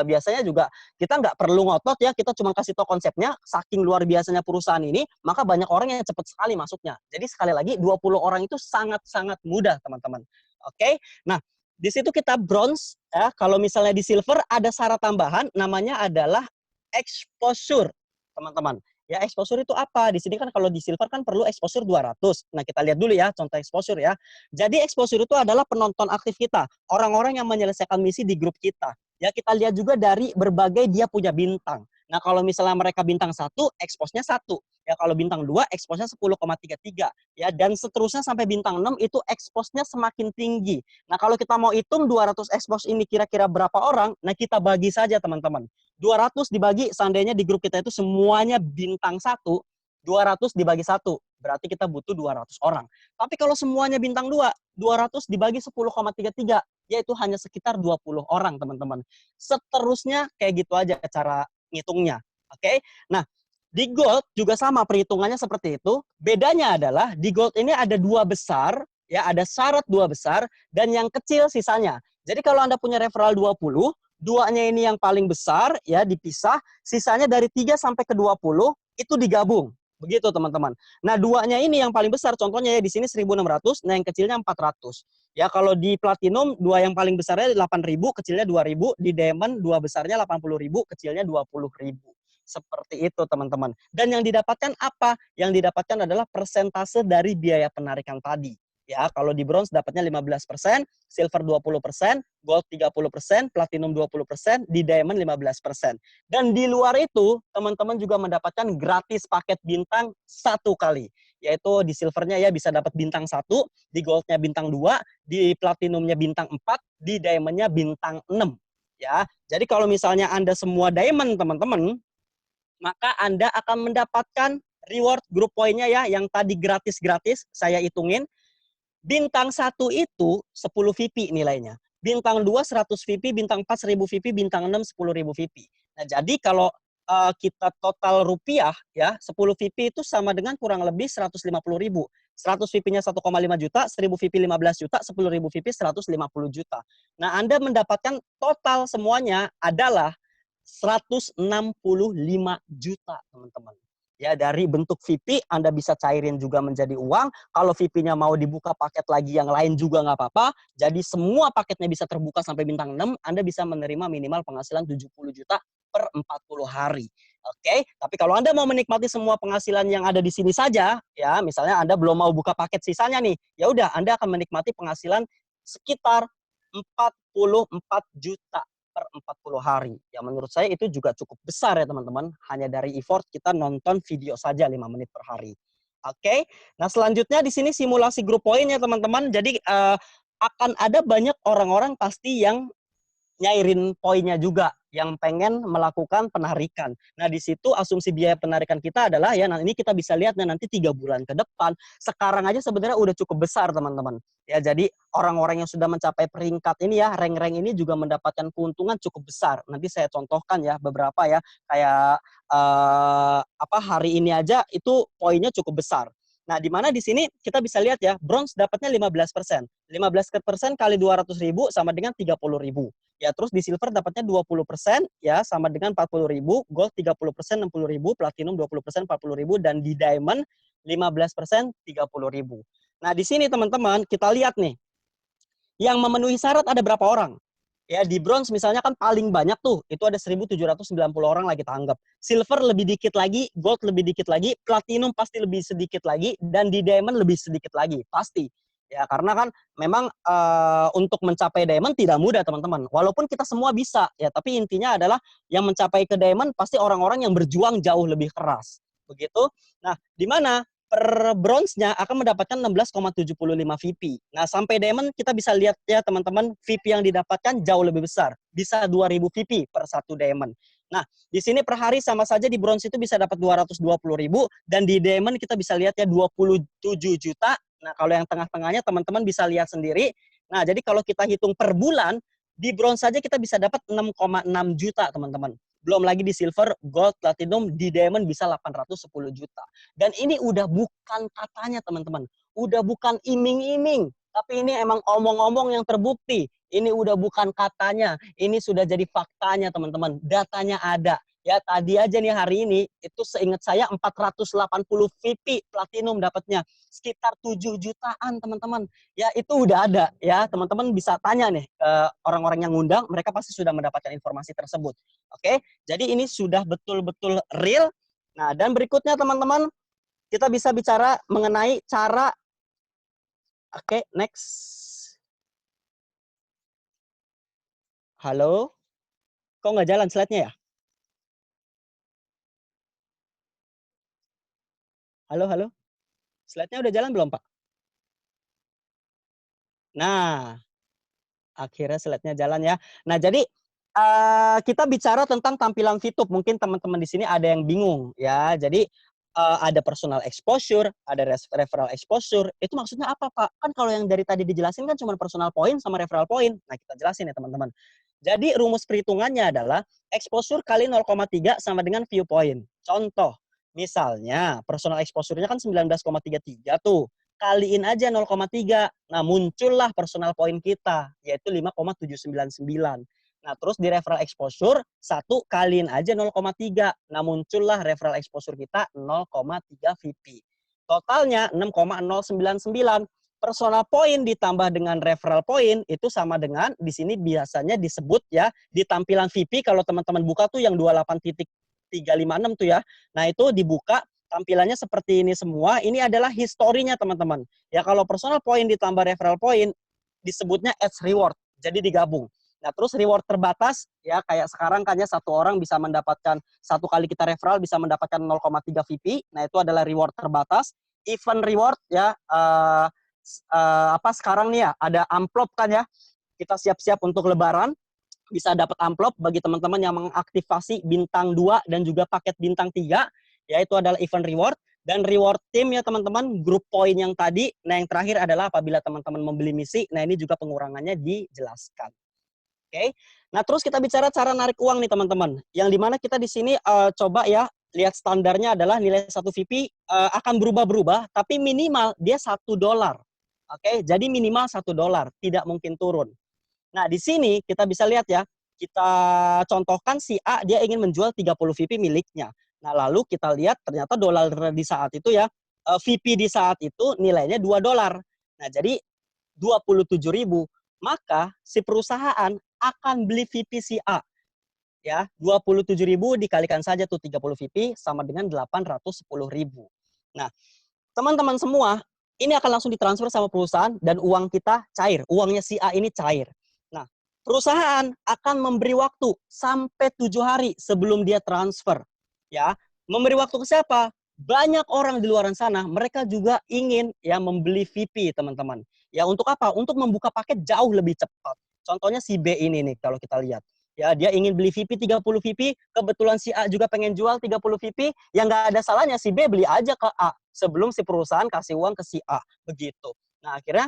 biasanya juga kita nggak perlu ngotot ya, kita cuma kasih tahu konsepnya, saking luar biasanya perusahaan ini, maka banyak orang yang cepat sekali masuknya. Jadi sekali lagi, 20 orang itu sangat-sangat mudah, teman-teman. Oke? Nah, di situ kita bronze, ya. Kalau misalnya di silver ada syarat tambahan, namanya adalah exposure, teman-teman. Ya, exposure itu apa? Di sini kan kalau di silver kan perlu exposure 200. Nah, kita lihat dulu ya contoh exposure ya. Jadi exposure itu adalah penonton aktif kita, orang-orang yang menyelesaikan misi di grup kita. Ya, kita lihat juga dari berbagai dia punya bintang. Nah, kalau misalnya mereka bintang 1, expose-nya 1. Ya, kalau bintang 2, expose-nya 10,33. Ya, dan seterusnya sampai bintang 6 itu expose-nya semakin tinggi. Nah, kalau kita mau hitung 200 expose ini kira-kira berapa orang, nah kita bagi saja, teman-teman. 200 dibagi, seandainya di grup kita itu semuanya bintang 1, 200 dibagi 1. Berarti kita butuh 200 orang. Tapi kalau semuanya bintang 2, 200 dibagi 10,33, yaitu hanya sekitar 20 orang, teman-teman. Seterusnya kayak gitu aja cara ngitungnya. Oke? Nah, di gold juga sama perhitungannya seperti itu. Bedanya adalah di gold ini ada 2 besar, ya ada syarat 2 besar, dan yang kecil sisanya. Jadi kalau Anda punya referral 20, duanya ini yang paling besar, ya dipisah, sisanya dari 3 sampai ke 20, itu digabung. Begitu, teman-teman. Nah, duanya ini yang paling besar, contohnya ya di sini 1.600, nah yang kecilnya 400. Ya, kalau di platinum, dua yang paling besarnya 8.000, kecilnya 2.000. Di diamond, dua besarnya 80.000, kecilnya 20.000. Seperti itu, teman-teman. Dan yang didapatkan apa? Yang didapatkan adalah persentase dari biaya penarikan tadi. Ya, kalau di bronze dapatnya 15%, silver 20%, gold 30%, platinum 20%, di diamond 15%. Dan di luar itu, teman-teman juga mendapatkan gratis paket bintang 1 kali. Yaitu di silvernya ya bisa dapat bintang 1, di goldnya bintang 2, di platinumnya bintang 4, di diamondnya bintang 6. Ya, jadi kalau misalnya Anda semua diamond, teman-teman, maka Anda akan mendapatkan reward grup poinnya ya, yang tadi gratis-gratis, saya hitungin. Bintang 1 itu 10 VP nilainya. Bintang 2 100 VP, bintang 4 1000 VP, bintang 6 10.000 VP. Nah, jadi kalau kita total rupiah ya, 10 VP itu sama dengan kurang lebih 150.000. 100 VP-nya 1,5 juta, 1000 VP 15 juta, 10.000 VP 150 juta. Nah, Anda mendapatkan total semuanya adalah 165 juta, teman-teman. Ya, dari bentuk VP Anda bisa cairin juga menjadi uang. Kalau VP-nya mau dibuka paket lagi yang lain juga nggak apa-apa. Jadi semua paketnya bisa terbuka sampai bintang 6. Anda bisa menerima minimal penghasilan 70 juta per 40 hari. Oke, tapi kalau Anda mau menikmati semua penghasilan yang ada di sini saja, ya misalnya Anda belum mau buka paket sisanya nih, ya udah Anda akan menikmati penghasilan sekitar 44 juta per 40 hari. Ya menurut saya itu juga cukup besar ya teman-teman. Hanya dari effort kita nonton video saja 5 menit per hari. Oke. Nah selanjutnya di sini simulasi grup poinnya teman-teman. Jadi akan ada banyak orang-orang pasti yang nyairin poinnya juga yang pengen melakukan penarikan. Nah, di situ asumsi biaya penarikan kita adalah ya, nah ini kita bisa lihat nanti 3 bulan ke depan. Sekarang aja sebenarnya udah cukup besar, teman-teman. Ya, jadi orang-orang yang sudah mencapai peringkat ini ya, rank-rank ini juga mendapatkan keuntungan cukup besar. Nanti saya contohkan ya beberapa ya, kayak hari ini aja itu poinnya cukup besar. Nah, di mana di sini kita bisa lihat ya, bronze dapatnya 15%. 15% kali 200.000 sama dengan 30.000. Ya, terus di silver dapatnya 20% ya, sama dengan 40.000, gold 30% 60.000, platinum 20% 40.000, dan di diamond 15% 30.000. Nah, di sini teman-teman kita lihat nih, yang memenuhi syarat ada berapa orang? Ya, di bronze misalnya kan paling banyak tuh, itu ada 1.790 orang lagi kita anggap. Silver lebih dikit lagi, gold lebih dikit lagi, platinum pasti lebih sedikit lagi, dan di diamond lebih sedikit lagi, pasti. Ya, karena kan memang untuk mencapai diamond tidak mudah, teman-teman. Walaupun kita semua bisa, ya, tapi intinya adalah yang mencapai ke diamond pasti orang-orang yang berjuang jauh lebih keras. Begitu. Nah, di mana per bronze-nya akan mendapatkan 16,75 VP. Nah, sampai diamond kita bisa lihat ya teman-teman, VP yang didapatkan jauh lebih besar. Bisa 2.000 VP per satu diamond. Nah, di sini per hari sama saja di bronze itu bisa dapat 220.000, dan di diamond kita bisa lihat ya 27 juta. Nah, kalau yang tengah-tengahnya teman-teman bisa lihat sendiri. Nah, jadi kalau kita hitung per bulan, di bronze saja kita bisa dapat 6,6 juta, teman-teman. Belum lagi di silver, gold, platinum, di diamond bisa 810 juta. Dan ini udah bukan katanya, teman-teman. Udah bukan iming-iming. Tapi ini emang omong-omong yang terbukti. Ini udah bukan katanya. Ini sudah jadi faktanya, teman-teman. Datanya ada. Ya, tadi aja nih hari ini, itu seingat saya 480 VP platinum dapatnya. Sekitar 7 jutaan, teman-teman. Ya, itu udah ada. Ya, teman-teman bisa tanya nih ke orang-orang yang ngundang. Mereka pasti sudah mendapatkan informasi tersebut. Oke, jadi ini sudah betul-betul real. Nah, dan berikutnya teman-teman, kita bisa bicara mengenai cara. Oke, next. Halo? Kok nggak jalan slide-nya ya? Halo, halo? Slide-nya udah jalan belum, Pak? Nah, akhirnya slide-nya jalan ya. Nah, jadi kita bicara tentang tampilan VTube. Mungkin teman-teman di sini ada yang bingung ya. Jadi ada personal exposure, ada referral exposure. Itu maksudnya apa, Pak? Kan kalau yang dari tadi dijelasin kan cuma personal point sama referral point. Nah, kita jelasin ya, teman-teman. Jadi rumus perhitungannya adalah exposure kali 0,3 sama dengan view point. Contoh, misalnya personal exposure-nya kan 19,33 tuh. Kaliin aja 0,3. Nah, muncullah personal point kita, yaitu 5,799. Nah, terus di referral exposure, 1 kaliin aja 0,3. Nah, muncullah referral exposure kita 0,3 VP. Totalnya 6,099. Personal point ditambah dengan referral point itu sama dengan, di sini biasanya disebut ya, di tampilan VP kalau teman-teman buka tuh yang 28.356 tuh ya. Nah, itu dibuka tampilannya seperti ini semua. Ini adalah historinya, teman-teman. Ya, kalau personal point ditambah referral point disebutnya ads reward. Jadi digabung. Nah, terus reward terbatas ya, kayak sekarang kan ya, satu orang bisa mendapatkan, satu kali kita referral bisa mendapatkan 0,3 VP. Nah, itu adalah reward terbatas. Event reward ya, sekarang nih ya, ada amplop kan ya. Kita siap-siap untuk lebaran, bisa dapat amplop bagi teman-teman yang mengaktifasi bintang 2 dan juga paket bintang 3, yaitu adalah event reward. Dan reward team ya teman-teman, grup poin yang tadi. Nah, yang terakhir adalah apabila teman-teman membeli misi. Nah, ini juga pengurangannya dijelaskan. Oke. Nah, terus kita bicara cara narik uang nih teman-teman. Yang dimana kita di sini coba ya, lihat standarnya adalah nilai 1 VP akan berubah-berubah, tapi minimal dia $1. Oke, jadi minimal $1, tidak mungkin turun. Nah, di sini kita bisa lihat ya, kita contohkan si A dia ingin menjual 30 VP miliknya. Nah, lalu kita lihat ternyata dolar di saat itu ya, VP di saat itu nilainya $2. Nah, jadi 27.000. Maka si perusahaan akan beli VP si A. Ya, 27.000 dikalikan saja tuh 30 VP sama dengan 810.000. Nah, teman-teman semua, ini akan langsung ditransfer sama perusahaan dan uang kita cair. Uangnya si A ini cair. Nah, perusahaan akan memberi waktu sampai 7 hari sebelum dia transfer. Ya, memberi waktu ke siapa? Banyak orang di luar sana, mereka juga ingin ya membeli VP, teman-teman. Ya, untuk apa? Untuk membuka paket jauh lebih cepat. Contohnya si B ini nih kalau kita lihat. Ya, dia ingin beli VP 30 VP, kebetulan si A juga pengen jual 30 VP, yang nggak ada salahnya si B beli aja ke A sebelum si perusahaan kasih uang ke si A, begitu. Nah, akhirnya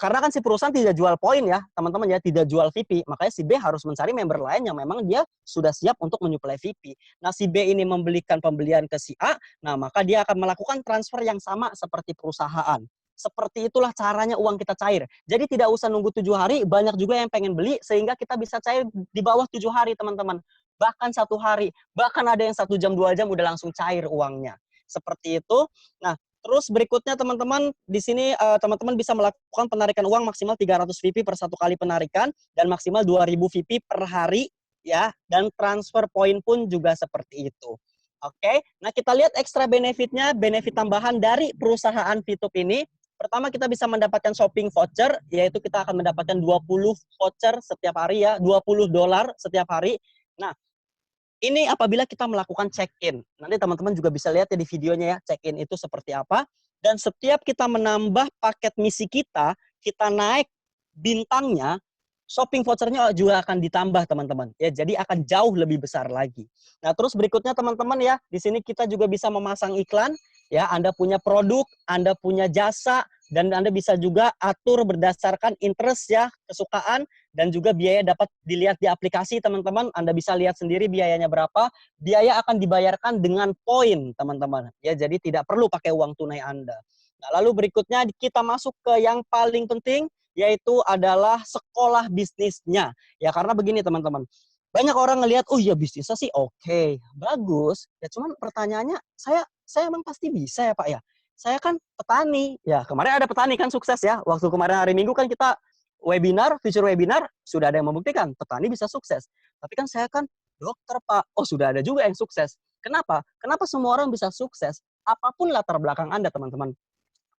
karena kan si perusahaan tidak jual poin ya, teman-teman ya, tidak jual VP, makanya si B harus mencari member lain yang memang dia sudah siap untuk menyuplai VP. Nah, si B ini membelikan pembelian ke si A, nah maka dia akan melakukan transfer yang sama seperti perusahaan. Seperti itulah caranya uang kita cair. Jadi tidak usah nunggu 7 hari, banyak juga yang pengen beli sehingga kita bisa cair di bawah 7 hari teman-teman. Bahkan 1 hari, bahkan ada yang 1 jam 2 jam udah langsung cair uangnya. Seperti itu. Nah, terus berikutnya teman-teman di sini teman-teman bisa melakukan penarikan uang maksimal 300 VP per satu kali penarikan dan maksimal 2000 VP per hari ya, dan transfer poin pun juga seperti itu. Oke, nah kita lihat ekstra benefitnya, benefit tambahan dari perusahaan VTube ini. Pertama kita bisa mendapatkan shopping voucher, yaitu kita akan mendapatkan 20 voucher setiap hari ya, $20 setiap hari. Nah, ini apabila kita melakukan check-in. Nanti teman-teman juga bisa lihat ya di videonya ya, check-in itu seperti apa. Dan setiap kita menambah paket misi kita naik bintangnya, shopping vouchernya juga akan ditambah teman-teman. Ya, jadi akan jauh lebih besar lagi. Nah, terus berikutnya teman-teman ya, di sini kita juga bisa memasang iklan. Ya, Anda punya produk, Anda punya jasa, dan Anda bisa juga atur berdasarkan interest ya, kesukaan, dan juga biaya dapat dilihat di aplikasi teman-teman. Anda bisa lihat sendiri biayanya berapa. Biaya akan dibayarkan dengan poin teman-teman. Ya, jadi tidak perlu pakai uang tunai Anda. Nah, lalu berikutnya kita masuk ke yang paling penting, yaitu adalah sekolah bisnisnya. Ya, karena begini teman-teman. Banyak orang ngelihat, oh iya bisnisnya sih oke, bagus. Ya cuman pertanyaannya, saya emang pasti bisa ya Pak ya? Saya kan petani. Ya kemarin ada petani kan sukses ya. Waktu kemarin hari Minggu kan kita webinar, future webinar, sudah ada yang membuktikan petani bisa sukses. Tapi kan saya kan dokter Pak. Oh sudah ada juga yang sukses. Kenapa? Kenapa semua orang bisa sukses? Apapun latar belakang Anda teman-teman,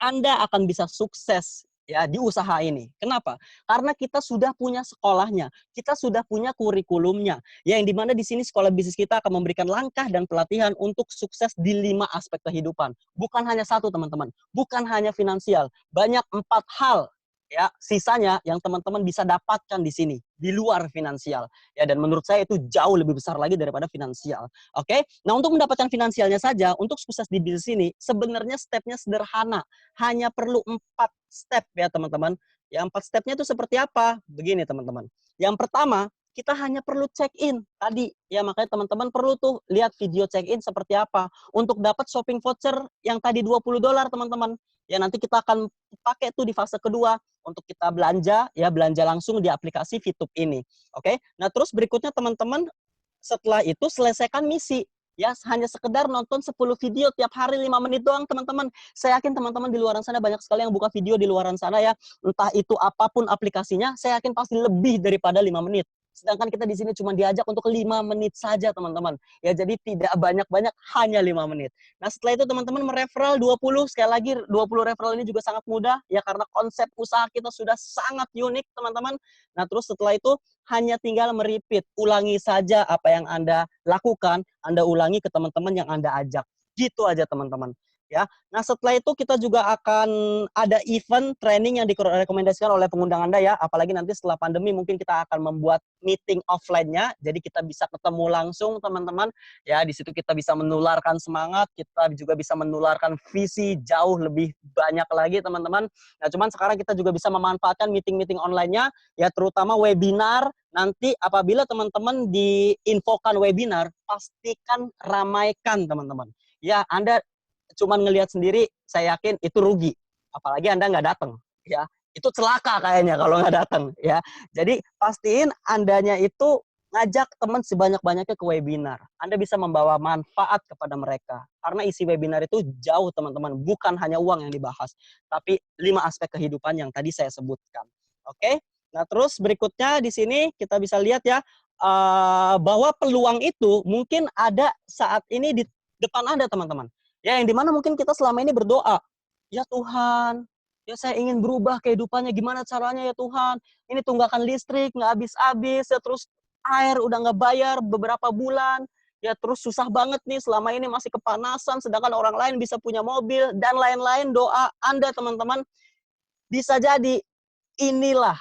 Anda akan bisa sukses ya di usaha ini. Kenapa? Karena kita sudah punya sekolahnya, kita sudah punya kurikulumnya. Ya, yang dimana di sini sekolah bisnis kita akan memberikan langkah dan pelatihan untuk sukses di 5 aspek kehidupan. Bukan hanya satu teman-teman, bukan hanya finansial, banyak 4 hal. Ya, sisanya yang teman-teman bisa dapatkan di sini di luar finansial. Ya, dan menurut saya itu jauh lebih besar lagi daripada finansial. Oke? Nah, untuk mendapatkan finansialnya saja, untuk sukses di bisnis ini, sebenarnya stepnya sederhana. Hanya perlu 4 step ya teman-teman. Ya 4 stepnya itu seperti apa? Begini teman-teman. Yang pertama, kita hanya perlu check-in tadi. Ya makanya teman-teman perlu tuh lihat video check-in seperti apa. Untuk dapat shopping voucher yang tadi $20 teman-teman. Ya nanti kita akan pakai tuh di fase kedua untuk kita belanja, ya belanja langsung di aplikasi VTube ini. Oke. Nah terus berikutnya teman-teman, setelah itu selesaikan misi. Ya, hanya sekedar nonton 10 video tiap hari 5 menit doang, teman-teman. Saya yakin teman-teman di luar sana banyak sekali yang buka video di luar sana ya. Entah itu apapun aplikasinya, saya yakin pasti lebih daripada 5 menit. Sedangkan kita di sini cuma diajak untuk 5 menit saja, teman-teman. Ya, jadi tidak banyak-banyak, hanya 5 menit. Nah, setelah itu teman-teman mereferral 20, sekali lagi 20 referral ini juga sangat mudah, ya karena konsep usaha kita sudah sangat unik, teman-teman. Nah, terus setelah itu hanya tinggal merepeat, ulangi saja apa yang Anda lakukan, Anda ulangi ke teman-teman yang Anda ajak. Gitu aja teman-teman. Ya, nah setelah itu kita juga akan ada event training yang direkomendasikan oleh pengundang Anda ya, apalagi nanti setelah pandemi mungkin kita akan membuat meeting offline-nya, jadi kita bisa ketemu langsung teman-teman, ya di situ kita bisa menularkan semangat, kita juga bisa menularkan visi jauh lebih banyak lagi teman-teman. Nah cuman sekarang kita juga bisa memanfaatkan meeting-meeting online-nya, ya terutama webinar. Nanti apabila teman-teman diinfokan webinar, pastikan ramaikan teman-teman. Ya, Anda cuman ngelihat sendiri, saya yakin itu rugi. Apalagi Anda nggak datang, ya. Itu celaka kayaknya kalau nggak datang, ya. Jadi pastiin Andanya itu ngajak teman sebanyak-banyaknya ke webinar. Anda bisa membawa manfaat kepada mereka. Karena isi webinar itu jauh, teman-teman. Bukan hanya uang yang dibahas, tapi 5 aspek kehidupan yang tadi saya sebutkan. Oke? Nah, terus berikutnya di sini kita bisa lihat ya, bahwa peluang itu mungkin ada saat ini di depan Anda, teman-teman. Ya, yang dimana mungkin kita selama ini berdoa, ya Tuhan, ya saya ingin berubah kehidupannya, gimana caranya ya Tuhan, ini tunggakan listrik nggak habis-habis, ya terus air udah nggak bayar beberapa bulan, ya terus susah banget nih selama ini masih kepanasan, sedangkan orang lain bisa punya mobil, dan lain-lain. Doa Anda teman-teman, bisa jadi inilah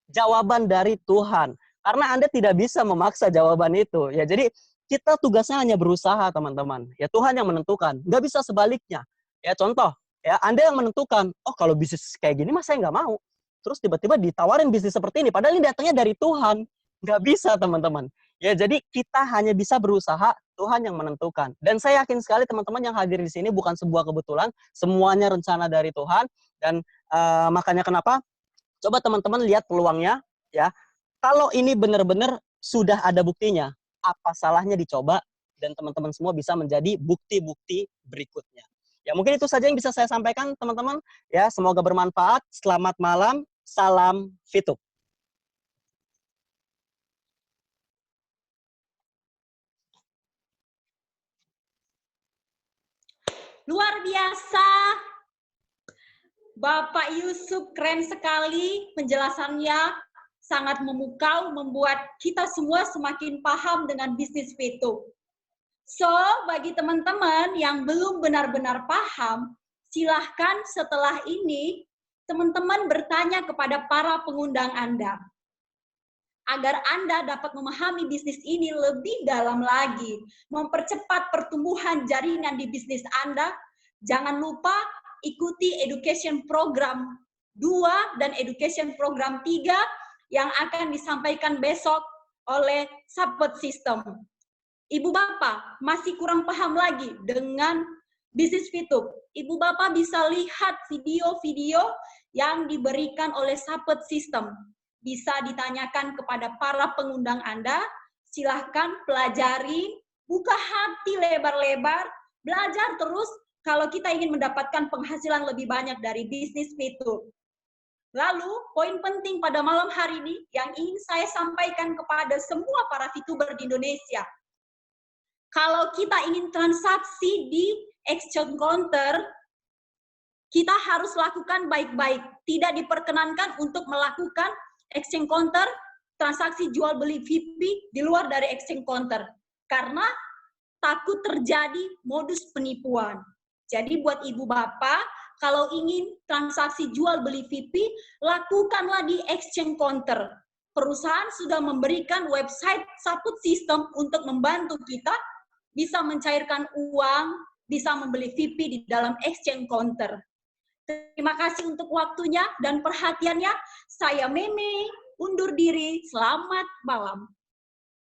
jawaban dari Tuhan. Karena Anda tidak bisa memaksa jawaban itu. Ya, jadi kita tugasnya hanya berusaha, teman-teman. Ya, Tuhan yang menentukan. Nggak bisa sebaliknya. Ya, contoh, ya Anda yang menentukan, oh kalau bisnis kayak gini mah saya nggak mau. Terus tiba-tiba ditawarin bisnis seperti ini. Padahal ini datangnya dari Tuhan. Nggak bisa, teman-teman. Ya, jadi kita hanya bisa berusaha, Tuhan yang menentukan. Dan saya yakin sekali teman-teman yang hadir di sini bukan sebuah kebetulan. Semuanya rencana dari Tuhan. Dan makanya kenapa? Coba teman-teman lihat peluangnya. Ya, kalau ini benar-benar sudah ada buktinya, apa salahnya dicoba dan teman-teman semua bisa menjadi bukti-bukti berikutnya. Ya, mungkin itu saja yang bisa saya sampaikan, teman-teman. Ya, semoga bermanfaat. Selamat malam. Salam Fitup. Luar biasa. Bapak Yusuf keren sekali penjelasannya, sangat memukau, membuat kita semua semakin paham dengan bisnis Fitup. So, bagi teman-teman yang belum benar-benar paham, silahkan setelah ini teman-teman bertanya kepada para pengundang Anda. Agar Anda dapat memahami bisnis ini lebih dalam lagi, mempercepat pertumbuhan jaringan di bisnis Anda, jangan lupa ikuti Education Program 2 dan Education Program 3 yang akan disampaikan besok oleh Support System. Ibu Bapak masih kurang paham lagi dengan bisnis Fitup. Ibu Bapak bisa lihat video-video yang diberikan oleh Support System. Bisa ditanyakan kepada para pengundang Anda, silahkan pelajari, buka hati lebar-lebar, belajar terus kalau kita ingin mendapatkan penghasilan lebih banyak dari bisnis Fitup. Lalu, poin penting pada malam hari ini yang ingin saya sampaikan kepada semua para Fituber di Indonesia. Kalau kita ingin transaksi di exchange counter, kita harus lakukan baik-baik. Tidak diperkenankan untuk melakukan exchange counter, transaksi jual beli VIP di luar dari exchange counter. Karena takut terjadi modus penipuan. Jadi buat ibu bapak, kalau ingin transaksi jual beli VIP, lakukanlah di exchange counter. Perusahaan sudah memberikan website Support System untuk membantu kita bisa mencairkan uang, bisa membeli VIP di dalam exchange counter. Terima kasih untuk waktunya dan perhatiannya. Saya Meme, undur diri. Selamat malam.